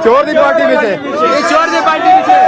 چور دی پارٹی میں سے چور دی پارٹی میں سے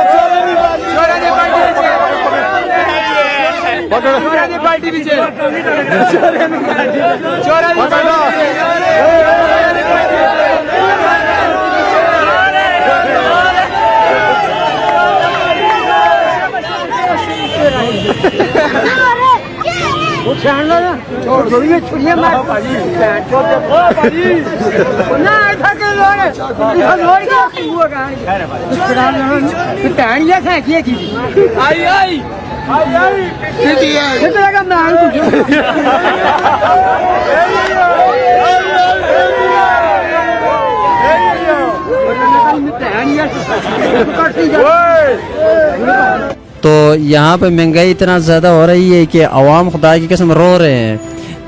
تو یہاں پہ مہنگائی اتنا زیادہ ہو رہی ہے کہ عوام خدا کی قسم رو رہے ہیں.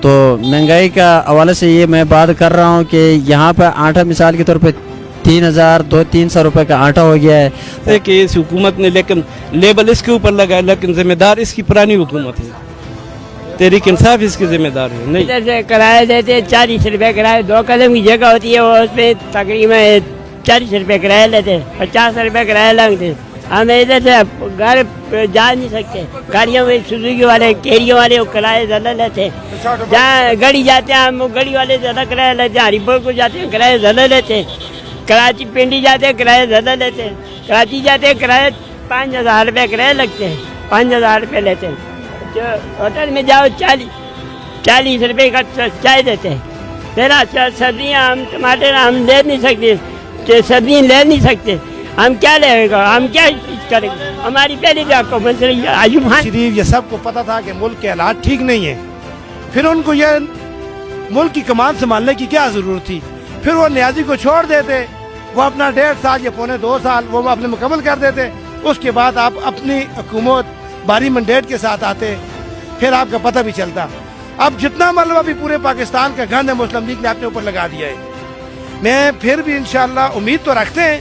تو مہنگائی کا حوالے سے یہ میں بات کر رہا ہوں کہ یہاں پہ آٹا مثال کے طور پہ 3,000-300 روپے کا آٹا ہو گیا ہے. کہ اس حکومت نے لیکن لیبل اس کے اوپر لگا ہے، لیکن ذمہ دار اس کی پرانی حکومت ہے. تحریک انصاف اس کی ذمہ دار ہے. نہیں ادھر سے کرایہ دیتے 40 روپے کرایہ، 2 قدم کی جگہ ہوتی ہے وہ اس پہ تقریباً 40 روپے کرایہ لیتے، 50 روپے کرایہ لگتے. ہم ادھر سے گھر جا نہیں سکتے، گاڑیوں میں سوزوکی والے کیریوں والے وہ کرایہ زیادہ لیتے. جہاں گاڑی جاتے ہیں ہم گاڑی والے زیادہ کرایہ لیتے ہیں، ہری پور کو جاتے ہیں کرایہ زیادہ لیتے. کراچی پنڈی جاتے ہیں کرایہ زیادہ لیتے ہیں. کراچی جاتے ہیں کرایہ 5,000 روپے کرایہ لگتے ہیں، 5,000 روپے لیتے ہیں. جو ہوٹل میں جاؤ 40 روپے کا چائے دیتے ہیں. پھر سبزیاں ہم ٹماٹر ہم لے نہیں سکتے، سبزیاں لے نہیں سکتے. ہم کیا لے گا، ہم کیا کریں گے؟ ہماری پہلی بھی آپ کو منصوری ایوب خان شریف یہ سب کو پتہ تھا کہ ملک کے حالات ٹھیک نہیں ہیں، پھر ان کو یہ ملک کی کمان سنبھالنے کی کیا ضرورت تھی؟ پھر وہ نیازی کو چھوڑ دیتے، وہ اپنا 1.5 سال یا 1.25 سال وہ اپنے مکمل کر دیتے. اس کے بعد آپ اپنی حکومت باری منڈیٹ کے ساتھ آتے، پھر آپ کا پتہ بھی چلتا. اب جتنا مطلب ابھی پورے پاکستان کا گند ہے مسلم لیگ نے اپنے اوپر لگا دیا ہے. میں پھر بھی انشاءاللہ امید تو رکھتے ہیں،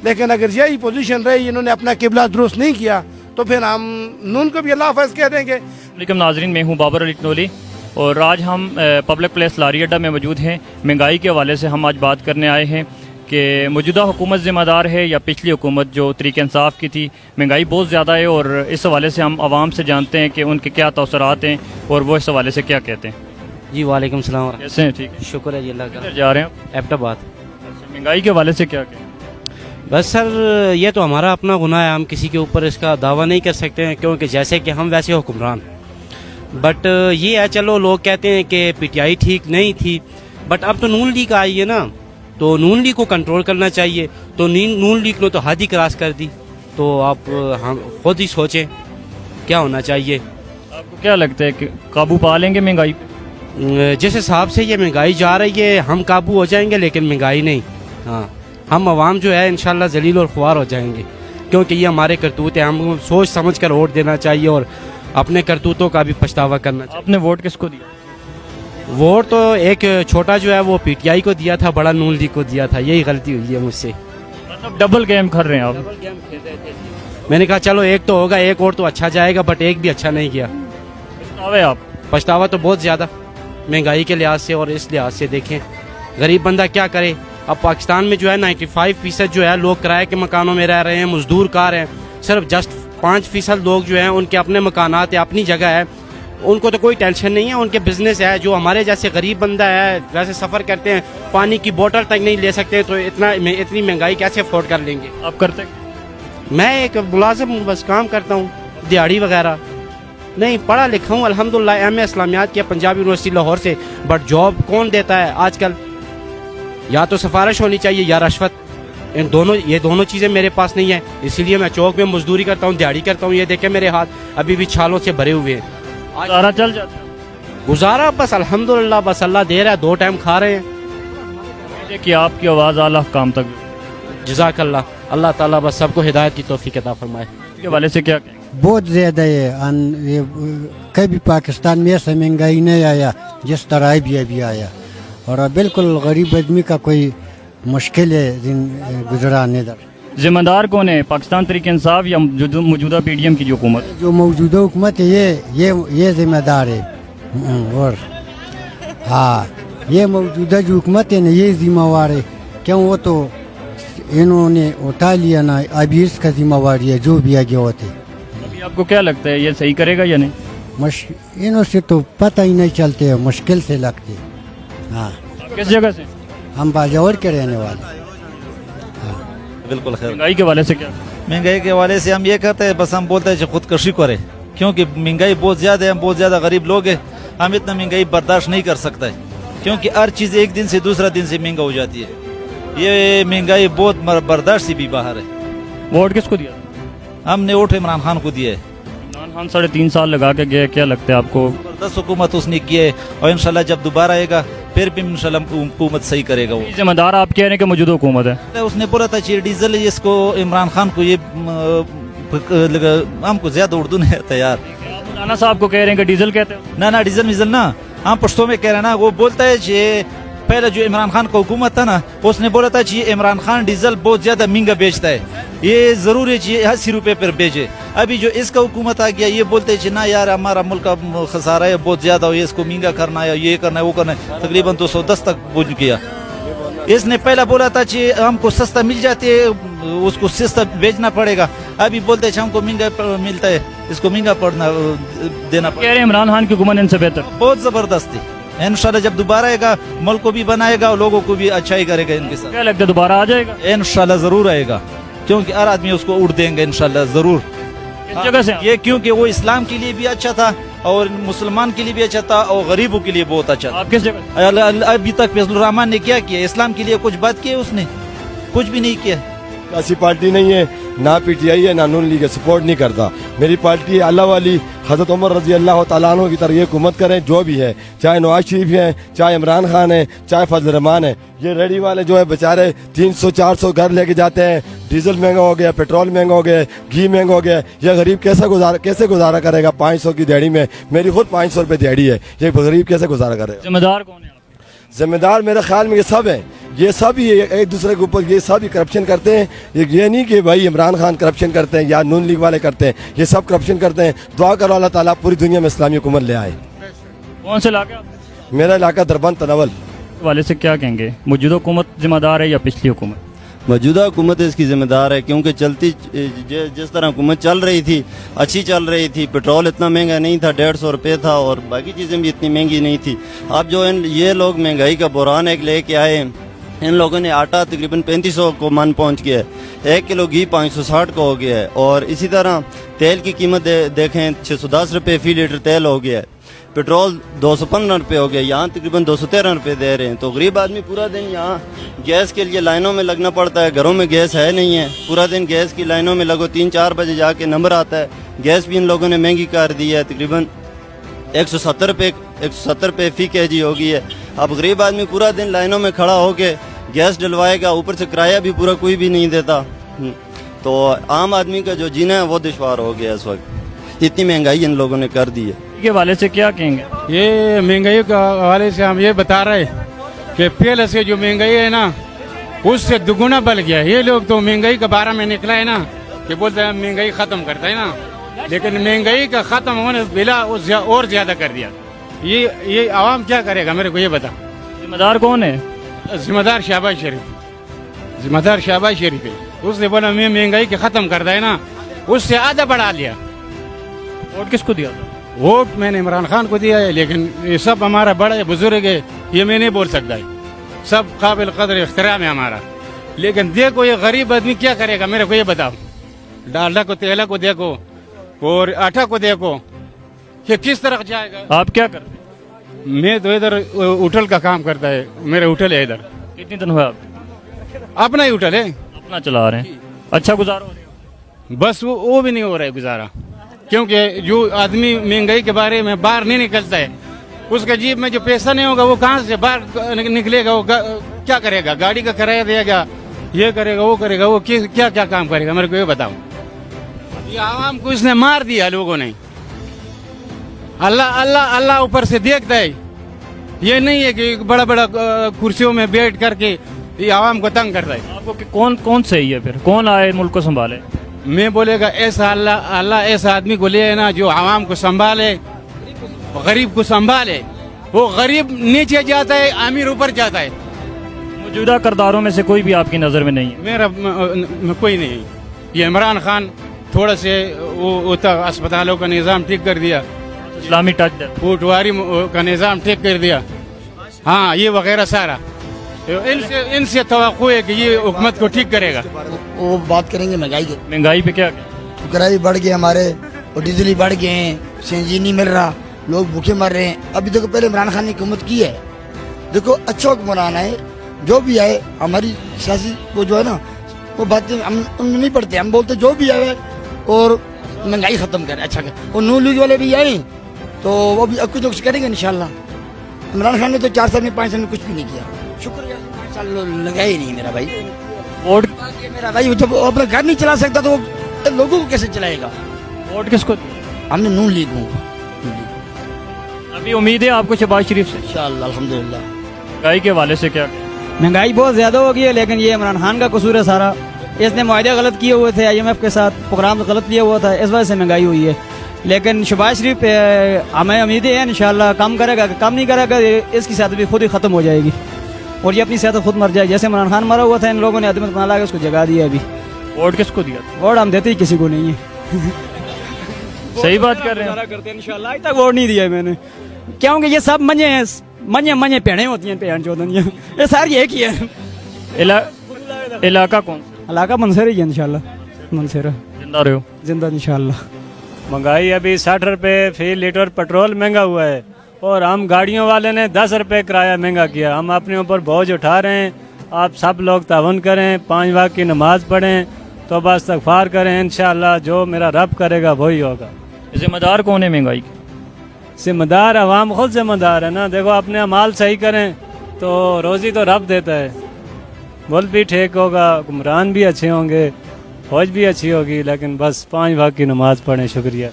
لیکن اگر یہی پوزیشن رہی، انہوں نے اپنا قبلہ درست نہیں کیا، تو پھر ہم نون کو بھی اللہ حافظ کہہ دیں گے. علیکم ناظرین، میں ہوں بابر علی کنولی اور آج ہم پبلک پلیس لاری اڈا میں موجود ہیں. مہنگائی کے حوالے سے ہم آج بات کرنے آئے ہیں کہ موجودہ حکومت ذمہ دار ہے یا پچھلی حکومت جو تحریک انصاف کی تھی. مہنگائی بہت زیادہ ہے اور اس حوالے سے ہم عوام سے جانتے ہیں کہ ان کے کیا تاثرات ہیں اور وہ اس حوالے سے کیا کہتے ہیں. جی وعلیکم السلام. کیسے ہیں؟ ٹھیک ہے، شکر ہے جی اللہ کا. جا رہے ہیں ایبٹ آباد. مہنگائی کے حوالے سے کیا کہیں؟ بس سر یہ تو ہمارا اپنا گناہ ہے، ہم کسی کے اوپر اس کا دعویٰ نہیں کر سکتے ہیں کیونکہ جیسے کہ ہم ویسے حکمران. بٹ یہ ہے چلو لوگ کہتے ہیں کہ پی ٹی آئی ٹھیک نہیں تھی، بٹ اب تو نون لیگ آئی ہے نا، تو نون لیگ کو کنٹرول کرنا چاہیے. تو نون لیگ نے تو حد ہی کراس کر دی. تو آپ ہم خود ہی سوچیں کیا ہونا چاہیے. آپ کو کیا لگتا ہے کہ قابو پا لیں گے مہنگائی پہ؟ جس حساب سے یہ مہنگائی جا رہی ہے ہم قابو ہو جائیں گے، لیکن مہنگائی نہیں. ہاں ہم عوام جو ہے انشاءاللہ ذلیل اور خوار ہو جائیں گے، کیونکہ یہ ہمارے کرتوت ہیں. ہم سوچ سمجھ کر ووٹ دینا چاہیے اور اپنے کرتوتوں کا بھی پچھتاوا کرنا چاہیے. آپ نے ووٹ کس کو دیا؟ ووٹ تو ایک چھوٹا جو ہے وہ پی ٹی آئی کو دیا تھا، بڑا نون لیگ کو دیا تھا. یہی غلطی ہوئی ہے مجھ سے. مطلب ڈبل گیم کر رہے ہیں آپ؟ میں نے کہا چلو ایک تو ہوگا، ایک اور تو اچھا جائے گا، بٹ ایک بھی اچھا نہیں کیا. آپ پچھتاوا تو بہت زیادہ مہنگائی کے لحاظ سے اور اس لحاظ سے. دیکھیں غریب بندہ کیا کرے. اب پاکستان میں جو ہے 95% جو ہے لوگ کرائے کے مکانوں میں رہ رہے ہیں، مزدور کار ہیں. صرف جسٹ 5% لوگ جو ہیں ان کے اپنے مکانات ہیں، اپنی جگہ ہے، ان کو تو کوئی ٹینشن نہیں ہے، ان کے بزنس ہے. جو ہمارے جیسے غریب بندہ ہے، ویسے سفر کرتے ہیں، پانی کی بوٹل تک نہیں لے سکتے، تو اتنی مہنگائی کیسے افورڈ کر لیں گے. آپ کرتے؟ میں ایک ملازم ہوں، بس کام کرتا ہوں دیہڑی وغیرہ. نہیں پڑھا لکھا ہوں الحمدللہ، ایم اے اسلامیات کیا پنجاب یونیورسٹی لاہور سے. بٹ جاب کون دیتا ہے آج کل؟ یا تو سفارش ہونی چاہیے یا رشوت. یہ دونوں چیزیں میرے پاس نہیں ہیں، اسی لیے میں چوک میں مزدوری کرتا ہوں، دیہڑی کرتا ہوں. یہ دیکھیں میرے ہاتھ ابھی بھی چھالوں سے بھرے ہوئے ہیں. گزارا چل جاتا ہے؟ گزارا بس الحمدللہ، بس اللہ دے رہا ہے، 2 ٹائم کھا رہے ہیں. کہ آپ کی آواز اعلیٰ حکام تک. جزاک اللہ. اللہ تعالیٰ بس سب کو ہدایت کی توفیق عطا فرمائے. اس کے حوالے سے کیا کہیں؟ بہت زیادہ ہے. کبھی پاکستان میں ایسا مہنگائی نہیں آیا جس طرح ابھی آیا، اور بالکل غریب آدمی کا کوئی مشکل ہے دن گزرانے. ذمہ دار کون ہے، پاکستان تحریک انصاف یا موجودہ پی ڈی ایم کی جو حکومت؟ جو موجودہ حکومت ہے یہ ذمہ دار ہے. اور हाँ, ये मौजूदा जो हुकूमत है ना, ये जिम्मेवार है, क्यों वो तो इन्होंने उठा लिया ना, अभी इसका जिम्मेवारी है जो भी आगे होते। अभी आपको क्या लगता है ये सही करेगा या नहीं? इन्हों से तो पता ही नहीं चलते है, मुश्किल से लगते। हाँ, आप किस जगह से? हम बाजावर के रहने वाले। बिल्कुल खैर। महंगाई के हवाले से क्या? महंगाई के हवाले से हम ये कहते हैं, बस हम बोलते हैं कि खुदकशी करें, क्योंकि महंगाई बहुत ज़्यादा है, हम बहुत ज़्यादा गरीब लोग हैं, हम इतना महंगाई बर्दाश्त नहीं कर सकते, क्योंकि हर चीज़ एक दिन से दूसरा दिन से महंगा हो जाती है। ये महंगाई बहुत बर्दाश्त से भी बाहर है। वोट किसको दिया? हमने वोट इमरान खान को दिया है। इमरान खान 3.5 साल लगा के गए, क्या लगता है आपको? जबरदस्त हुकूमत उसने की है, और इंशाल्लाह जब दोबारा आएगा फिर भी इंशाल्लाह हुकूमत सही करेगा। वो जिम्मेदार आप कह रहे हैं कि मौजूदा हुकूमत है। उसने बोला था कि डीजल इसको इमरान खान को ये हमको ज्यादा उर्दू नहीं आता यार। राना साहब को कह रहे हैं कि डीजल कहते हो? ना डीजल वीजल ना, हम पश्तो में कह रहे हैं ना। वो बोलता है कि पहले जो इमरान खान का हुकूमत था ना, उसने बोला था कि इमरान खान डीजल बहुत ज्यादा महंगा बेचता है, ये जरूर है कि 80 रुपए पर बेचे। अभी जो इसका हुकूमत आ गया, ये बोलते हैं कि ना यार हमारा मुल्क का खसारा है बहुत ज्यादा, ये इसको महंगा करना है, ये करना है, वो करना है। तकरीबन 210 तक पहुंच गया। इसने पहला बोला था कि हमको सस्ता मिल जाती है, उसको सस्ता बेचना पड़ेगा। अभी बोलते हैं हमको महंगा मिलता है, इसको महंगा पड़ना देना पड़ेगा। कह रहे हैं इमरान खान की हुकूमत इनसे बेहतर। बहुत जबरदस्त है। इंशाल्लाह जब दोबारा आएगा, मुल्क को भी बनाएगा और लोगों को भी अच्छा ही करेगा इनके साथ। क्या लगता है दोबारा आ जाएगा? इंशाल्लाह जरूर आएगा, क्योंकि हर आदमी उसको उड़ देंगे इंशाल्लाह जरूर। किस जगह से? ये क्योंकि वो इस्लाम के लिए भी अच्छा था, और मुसलमान के लिए भी अच्छा था, और गरीबों के लिए बहुत अच्छा था। आप किस जगह? अभी तक फैजल रहमान ने क्या किया? इस्लाम के लिए कुछ बात की है उसने? कुछ भी नहीं किया। ऐसी पार्टी नहीं है, ना पीटीआई है ना नून लीग है, सपोर्ट नहीं करता। मेरी पार्टी है अल्लाह वाली, हजरत उमर रजी अल्लाह तआला अन्हु की तरह ये हुकूमत करें जो भी है, चाहे नवाज शरीफ है, चाहे इमरान खान है, चाहे फजल रहमान है। ये रेडी वाले जो है बेचारे 300-400 घर लेके जाते हैं, डीजल महंगा हो गया, पेट्रोल महंगा हो गया, घी महंगा हो गया। ये गरीब कैसे गुजारा करेगा 500 की दिहाड़ी में? मेरी खुद 500 रुपये दिहाड़ी है, ये गरीब कैसे गुजारा करेगा? जिम्मेदार कौन है? जिम्मेदार मेरे ख्याल में ये सब हैं, ये सब ही एक दूसरे के ऊपर ये सब ही करप्शन करते हैं। ये नहीं कि भाई इमरान खान करप्शन करते हैं या नून लीग वाले करते हैं, ये सब करप्शन करते हैं। दुआ करो अल्लाह ताला पूरी दुनिया में इस्लामी हुकूमत ले आए। कौन से इलाका? मेरा इलाका दरबंद तनावल। वाले से क्या कहेंगे, मौजूदा हुकूमत जिम्मेदार है या पिछली हुकूमत? मौजूदा हुकूमत इसकी ज़िम्मेदार है, क्योंकि चलती जिस तरह हुकूमत चल रही थी, अच्छी चल रही थी। पेट्रोल इतना महंगा नहीं था, 150 रुपये था, और बाकी चीज़ें भी इतनी महंगी नहीं थी। अब जो ये लोग महंगाई का बुरान एक लेके आए, इन लोगों ने आटा तकरीबन 3500 को मन पहुंच गया है, 1 किलो घी 560 का हो गया है, और इसी तरह तेल की कीमत देखें 610 रुपये फी लीटर तेल हो गया है, पेट्रोल 215 रुपये हो गया, यहाँ तकरीबन 213 रुपये दे रहे हैं। तो गरीब आदमी पूरा दिन यहाँ गैस के लिए लाइनों में लगना पड़ता है, घरों में गैस है नहीं है, पूरा दिन गैस की लाइनों में लगो, 3-4 बजे जाके नंबर आता है। गैस भी इन लोगों ने महंगी कर दी है, तकरीबन 170 रुपये फी kg हो गई है। अब गरीब आदमी पूरा दिन लाइनों में खड़ा होके गैस डलवाएगा, ऊपर से किराया भी पूरा कोई भी नहीं देता। तो आम आदमी का जो जीना है वो दुश्वार हो गया इस वक्त, इतनी महंगाई इन लोगों ने कर दी है। के हवाले से क्या कहेंगे? ये महंगाई के हवाले से हम ये बता रहे कि पहले से जो महंगाई है ना, उससे दुगुना बढ़ गया। ये लोग तो महंगाई के बारे में निकला है ना कि बोलते हैं महंगाई खत्म करता है ना, लेकिन महंगाई का खत्म होने बिला और ज्यादा कर दिया। ये आवाम क्या करेगा, मेरे को ये बता। जिम्मेदार कौन है? जिम्मेदार शहबाज शरीफ है। उसने बोला मैं महंगाई के खत्म करता है ना, उससे आधा बढ़ा लिया। वोट किसको दिया था? वोट मैंने इमरान खान को दिया है, लेकिन ये सब हमारा बड़ा बुजुर्ग है, ये मैं नहीं बोल सकता है, सब काबिल कदर इख्तिराम है हमारा। लेकिन देखो ये गरीब आदमी क्या करेगा, मेरे को ये बताओ। डालडा को, तेला को देखो और आटा को देखो, ये किस तरह जाएगा। आप क्या करते हैं? मैं तो इधर होटल का काम करता है, मेरे होटल है इधर। कितनी दिन हुआ आप? अपना ही होटल है, अपना चला रहे हैं। अच्छा गुजारा हो रहा है? बस वो भी नहीं हो रहा है गुजारा, क्योंकि जो आदमी महंगाई के बारे में बाहर नहीं निकलता है, उसका जेब में जो पैसा नहीं होगा वो कहाँ से बाहर निकलेगा। वो क्या करेगा, गाड़ी का किराया देगा, ये करेगा वो करेगा, वो क्या क्या काम करेगा, मेरे को ये बताओ। ये आवाम को इसने मार दिया लोगों ने। अल्लाह अल्लाह अल्लाह ऊपर से देखता है, ये नहीं है कि बड़ा बड़ा कुर्सियों में बैठ करके ये आवाम को तंग करता है। आपको कौन सही है फिर, कौन आए मुल्क को संभाले? मैं बोलेगा ऐसा अल्लाह ऐसा आदमी को ले ना जो आवाम को संभाले, गरीब को संभाले, वो गरीब नीचे जाता है, अमीर ऊपर जाता है। मौजूदा करदारों में से कोई भी आपकी नज़र में नहीं है? मेरा कोई नहीं। ये इमरान खान थोड़ा से वो अस्पतालों का निज़ाम ठीक कर दिया, इस्लामी टच दे। फूटवारी का निज़ाम ठीक कर दिया, हाँ ये वगैरह सारा। इनसे तवक्को है कि ये हुकूमत को ठीक करेगा। वो बात करेंगे महंगाई की। महंगाई पे क्या? किराए बढ़ गए हमारे, और डीजल बढ़ गए हैं, सीएनजी नहीं मिल रहा, लोग भूखे मर रहे हैं। अभी देखो पहले इमरान खान ने हुकूमत की है, देखो अच्छा हुक्मरान है, जो भी आए हमारी सियासी वो जो है ना वो बातें हम नहीं पढ़ते, हम बोलते जो भी आए और महंगाई ख़त्म करें, अच्छा कर। और नून लीग वाले भी आए तो वो भी अब कुछ कुछ करेंगे इंशाल्लाह। इमरान खान ने तो 4 साल में 5 साल में कुछ भी नहीं किया, शुक्रिया। 5 साल लगा ही नहीं मेरा भाई, वोट मेरा भाई जब वो अपना घर नहीं चला सकता तो वो लोगों को कैसे चलाएगा? वोट किसको? हमने नून लीग हूँ। अभी उम्मीद है आपको शहबाज शरीफ से? इंशाअल्लाह अल्हम्दुलिल्लाह। महंगाई के हवाले से क्या? महंगाई बहुत ज़्यादा हो गई है, लेकिन ये इमरान खान का कसूर है सारा। इसने मुआहदे गलत किए हुए थे, IMF के साथ प्रोग्राम गलत लिया हुआ था, इस वजह से महंगाई हुई है। लेकिन शहबाज शरीफ हमें उम्मीदें हैं इंशाल्लाह कम करेगा, कम नहीं करेगा इसकी सेहत भी खुद ही ख़त्म हो जाएगी और ये अपनी सेहत खुद मर जाएगी। जैसे इमरान खान मरा हुआ था, इन लोगों ने अदमत बना ला के उसको जगा दिया। अभी वोट किसको दिया? वोट हम देते ही किसी को नहीं है। सही बात कर रहे हैं। करते हैं इंशाल्लाह। आज तक वोट नहीं दिया मैंने, क्योंकि ये सब मजे हैं, मजे पेड़े होती हैं, पेड़ चौधरी ये सारी एक ही है। इलाका कौन? इलाका मनसेरा ही है इंशाल्लाह, मनसेरा। जिंदा रहो। जिंदा इंशाल्लाह। महंगाई अभी 60 रुपये फी लीटर पेट्रोल महंगा हुआ है, और हम गाड़ियों वाले ने 10 रुपये किराया महंगा किया। हम अपने ऊपर बोझ उठा रहे हैं, आप सब लोग तावन करें, 5 वक्त की नमाज पढ़ें, तो बस इस्तग़फ़ार करें, इंशाअल्लाह जो मेरा रब करेगा वही होगा। जिम्मेदार कौन है महंगाई की? जिम्मेदार अवाम खुद जिम्मेदार है ना। देखो अपने अमाल सही करें तो रोज़ी तो रब देता है, मुल्क भी ठीक होगा, हुक्मरान भी अच्छे होंगे, फौज भी अच्छी होगी, लेकिन बस 5 वक्त की नमाज पढ़ें। शुक्रिया।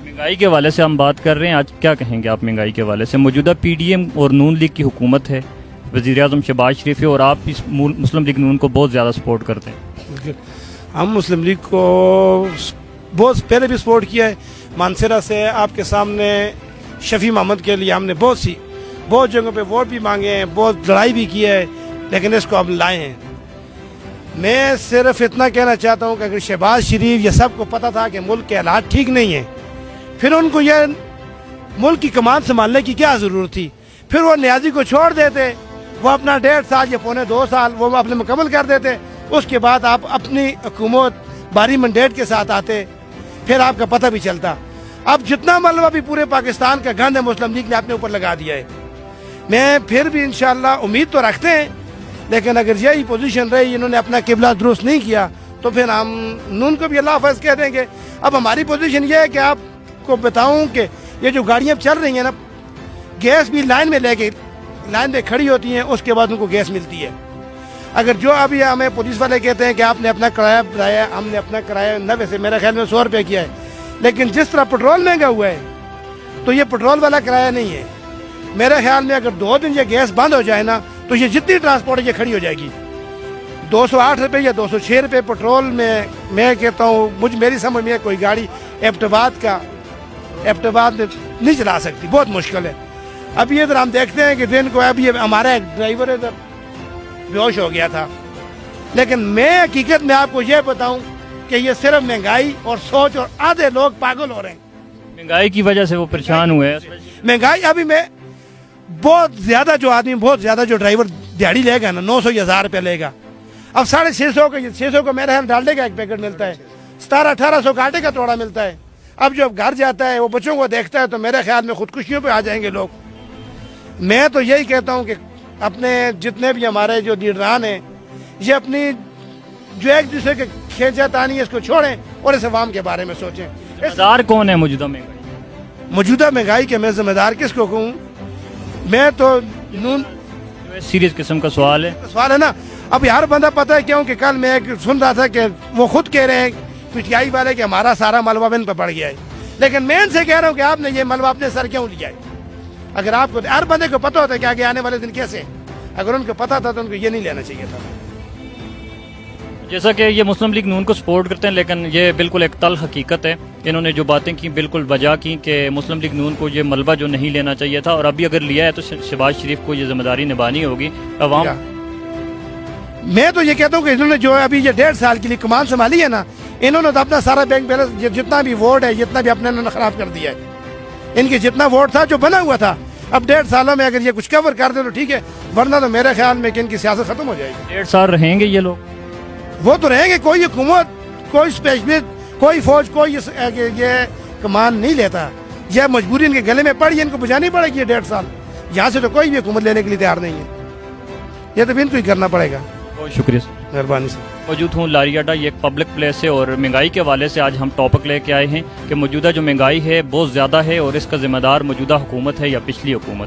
महंगाई के हवाले से हम बात कर रहे हैं, आज क्या कहेंगे आप महंगाई के हवाले से? मौजूदा PDM और नून लीग की हुकूमत है, वज़ीर-ए-आज़म शहबाज शरीफ है, और आप इस मुस्लिम लीग नून को बहुत ज़्यादा सपोर्ट करते हैं। हम मुस्लिम लीग को बहुत पहले भी सपोर्ट किया है। मानसरा से आपके सामने शफी मोहम्मद के लिए हमने बहुत जगहों पे वोट भी मांगे हैं, बहुत लड़ाई भी की है, लेकिन इसको हम लाए हैं। मैं सिर्फ इतना कहना चाहता हूँ कि अगर शहबाज शरीफ ये सबको पता था कि मुल्क के हालात ठीक नहीं है, फिर उनको ये मुल्क की कमान संभालने की क्या ज़रूरत थी? फिर वो न्याजी को छोड़ देते, वो अपना 1.5 साल या 2.25 साल वो अपने मुकम्मल कर देते, उसके बाद आप अपनी हुकूमत बारी मैंडेट के साथ आते, फिर आपका पता भी चलता। अब जितना मलबा भी पूरे पाकिस्तान का गंद है मुस्लिम लीग ने अपने ऊपर लगा दिया है। मैं फिर भी इंशाल्लाह उम्मीद तो रखते हैं, लेकिन अगर यही पोजीशन रही, इन्होंने अपना किबला दुरुस्त नहीं किया, तो फिर हम नून को भी अल्लाह हाफ़िज़ कह देंगे। अब हमारी पोजीशन ये है कि आपको बताऊं कि ये जो गाड़ियाँ चल रही हैं ना, गैस भी लाइन में खड़ी होती हैं, उसके बाद उनको गैस मिलती है। अगर जो अभी हमें पुलिस वाले कहते हैं कि आपने अपना किराया बढ़ाया, हमने अपना किराया 90 से मेरे ख्याल में 100 रुपये किया है, लेकिन जिस तरह पेट्रोल महंगा हुआ है तो ये पेट्रोल वाला किराया नहीं है। मेरे ख्याल में अगर 2 दिन ये गैस बंद हो जाए ना, तो ये जितनी ट्रांसपोर्ट है ये खड़ी हो जाएगी। 208 रुपये या 206 रुपये पेट्रोल में, मैं कहता हूँ मेरी समझ में कोई गाड़ी एबटाबाद में नहीं चला सकती, बहुत मुश्किल है। अभी इधर हम देखते हैं कि दिन को अभी हमारा एक ड्राइवर इधर बेहोश हो गया था, लेकिन मैं हकीकत में आपको ये बताऊं कि ये सिर्फ महंगाई और सोच, और आधे लोग पागल हो रहे हैं। महंगाई की वजह से वो परेशान हुए हैं। महंगाई अभी में बहुत ज्यादा जो ड्राइवर दिहाड़ी लेगा ना, 900 या 1000 रुपये लेगा। अब 650 को मेरे यहाँ डालडे का एक पैकेट मिलता है, 1700-1800 का आटे का तोड़ा मिलता है। अब जो घर जाता है वो बच्चों को देखता है, तो मेरे ख्याल में खुदकुशियों पे आ जाएंगे लोग। मैं तो यही कहता हूँ कि अपने जितने भी हमारे जो लीडरान हैं, ये अपनी जो एक दूसरे के खींचातानी है इसको छोड़ें और इस अवाम के बारे में सोचें। जिम्मेदार कौन है मौजूदा महंगाई? मौजूदा महंगाई के मैं जिम्मेदार किसको कहूँ? मैं तो नून, सीरियस किस्म का सवाल है ना। अब यार बंदा पता है क्यों कि कल मैं सुन रहा था कि वो खुद कह रहे हैं PTI वाले कि हमारा सारा मलबा इन पर पड़ गया है, लेकिन मैं इनसे कह रहा हूँ कि आपने ये मलबा अपने सर क्यों लिया है? अगर आपको हर बंदे को पता होता है कि आगे आने वाले दिन कैसे, अगर उनको पता था तो उनको ये नहीं लेना चाहिए था। जैसा कि ये मुस्लिम लीग नून को सपोर्ट करते हैं, लेकिन ये बिल्कुल एक तल हकीकत है। इन्होंने जो बातें की बिल्कुल वजह की कि मुस्लिम लीग नून को ये मलबा जो नहीं लेना चाहिए था, और अभी अगर लिया है तो शहबाज शरीफ को ये जिम्मेदारी निभानी होगी। अवाम मैं तो ये कहता हूँ कि इन्होंने जो अभी ये 1.5 साल के लिए कमान संभाली है ना, इन्होंने तो अपना सारा बैंक बैलेंस जितना भी वोट है जितना भी अपने इन्होंने खराब कर दिया है। इनके जितना वोट था जो बना हुआ था, अब 1.5 सालों में अगर ये कुछ कवर कर दे तो ठीक है, वरना तो मेरे ख्याल में कि इनकी सियासत खत्म हो जाएगी। 1.5 साल रहेंगे ये लोग? वो तो रहेंगे, कोई हुकूमत, कोई स्पेशलिस्ट, कोई फौज, कोई ये कमान नहीं लेता। यह मजबूरी इनके गले में पड़ी, इनको बुझानी पड़ेगी ये 1.5 साल। यहाँ से तो कोई भी हुकूमत लेने के लिए तैयार नहीं है, ये तो इनको ही करना पड़ेगा। बहुत शुक्रिया, मेहरबानी से। मौजूद हूँ लारी अड्डा, ये एक पब्लिक प्लेस है, और महंगाई के हवाले से आज हम टॉपिक लेके आए हैं कि मौजूदा जो महंगाई है बहुत ज़्यादा है, और इसका ज़िम्मेदार मौजूदा हुकूमत है या पिछली हुकूमत।